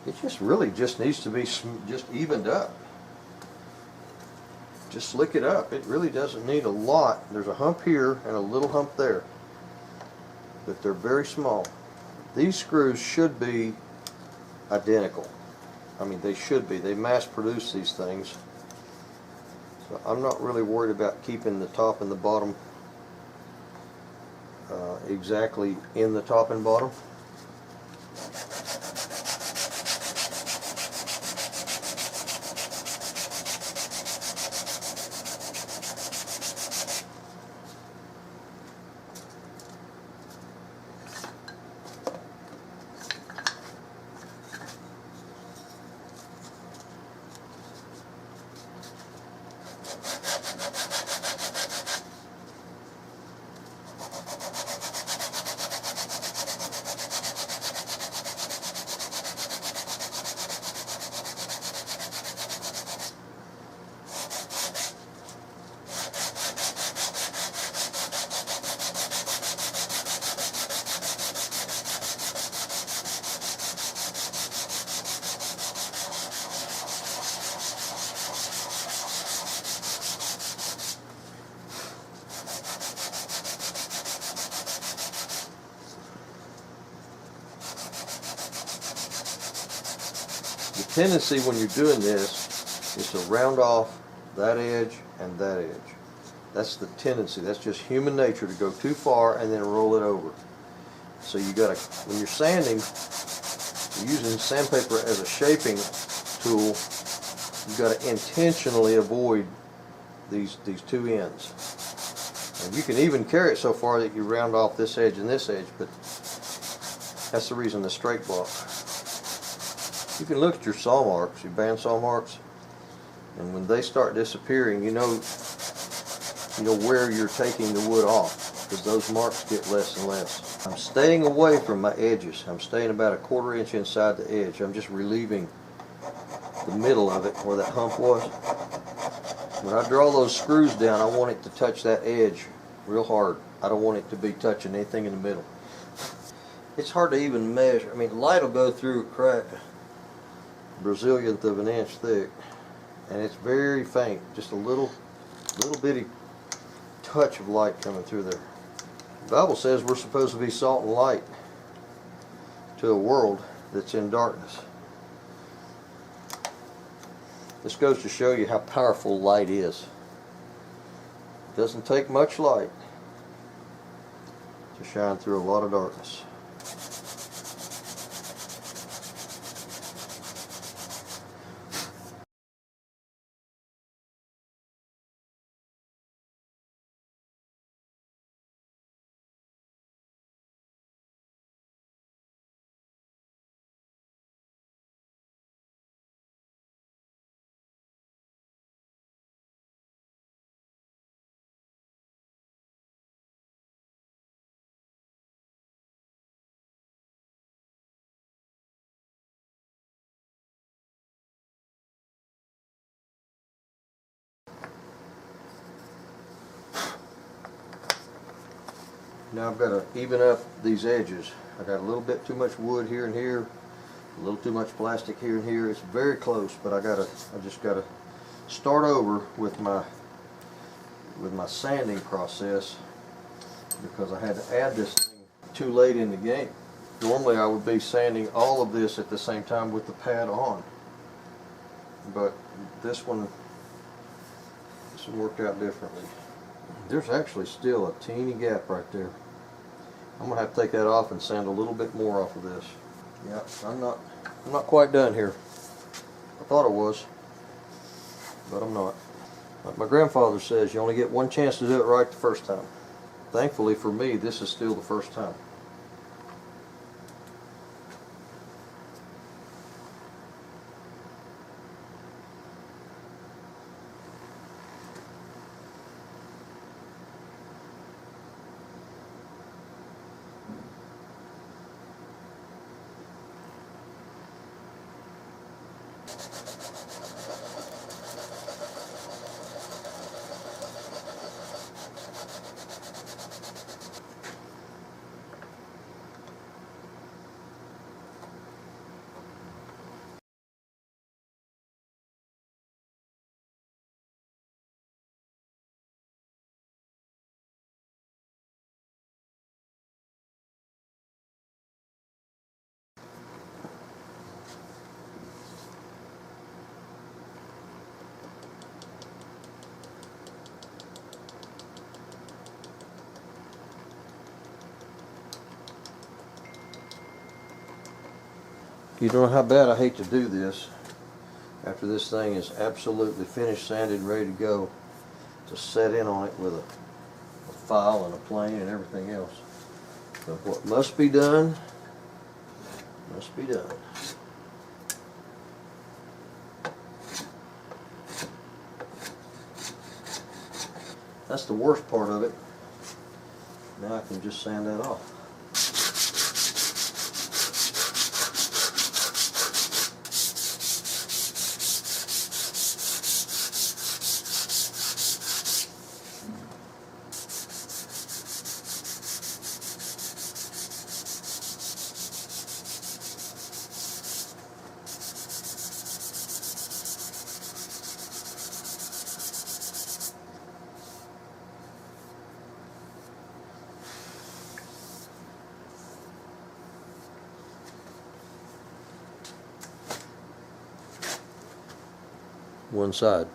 It just really just needs to be just evened up. Just slick it up. It really doesn't need a lot. There's a hump here and a little hump there, but they're very small. These screws should be identical. I mean, they should be. They mass produce these things. So I'm not really worried about keeping the top and the bottom exactly in the top and bottom. The tendency when you're doing this is to round off that edge and that edge. That's the tendency. That's just human nature to go too far and then roll it over. So you gotta, when you're sanding, you're using sandpaper as a shaping tool, you gotta intentionally avoid these two ends. And you can even carry it so far that you round off this edge and this edge, but that's the reason the straight block. You can look at your saw marks, your bandsaw marks, and when they start disappearing, you know where you're taking the wood off, because those marks get less and less. I'm staying away from my edges. I'm staying about a 1/4 inch inside the edge. I'm just relieving the middle of it where that hump was. When I draw those screws down, I want it to touch that edge real hard. I don't want it to be touching anything in the middle. It's hard to even measure. I mean, light will go through a crack Brazilianth of an inch thick, and it's very faint, just a little bitty touch of light coming through there. The Bible says we're supposed to be salt and light to a world that's in darkness. This goes to show you how powerful light is. It doesn't take much light to shine through a lot of darkness. Now I've got to even up these edges. I got a little bit too much wood here and here, a little too much plastic here and here. It's very close, but I just gotta start over with my sanding process, because I had to add this thing too late in the game. Normally I would be sanding all of this at the same time with the pad on, but this one worked out differently. There's actually still a teeny gap right there. I'm gonna have to take that off and sand a little bit more off of this. Yeah, I'm not quite done here. I thought I was, but I'm not. Like my grandfather says, you only get one chance to do it right the first time. Thankfully for me, this is still the first time. You know how bad I hate to do this after this thing is absolutely finished, sanded, and ready to go, to set in on it with a file and a plane and everything else. But what must be done, must be done. That's the worst part of it. Now I can just sand that off. One side.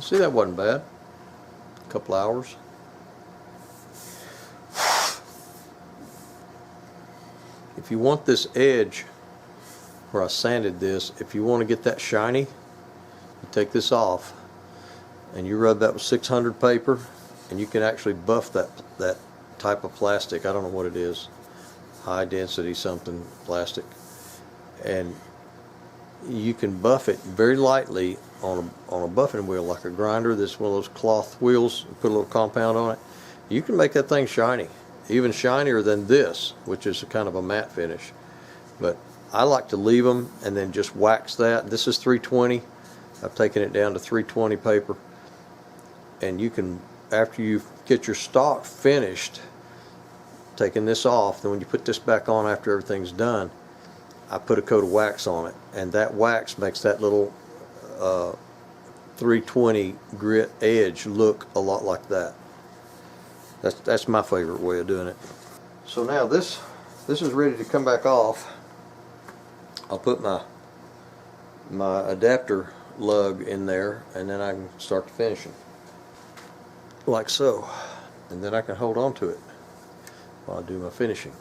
See, that wasn't bad. A couple hours. If you want this edge where I sanded this, if you want to get that shiny, you take this off and you rub that with 600 paper, and you can actually buff that type of plastic. I don't know what it is. High density something plastic, and you can buff it very lightly on a buffing wheel, like a grinder. This one of those cloth wheels, put a little compound on it. You can make that thing shiny, even shinier than this, which is a kind of a matte finish. But I like to leave them and then just wax that. This is 320. I've taken it down to 320 paper, and you can, after you get your stock finished, taking this off, then when you put this back on after everything's done, I put a coat of wax on it, and that wax makes that little 320 grit edge look a lot like that. That's my favorite way of doing it. So now this is ready to come back off. I'll put my adapter lug in there, and then I can start the finishing like so, and then I can hold on to it while I do my finishing.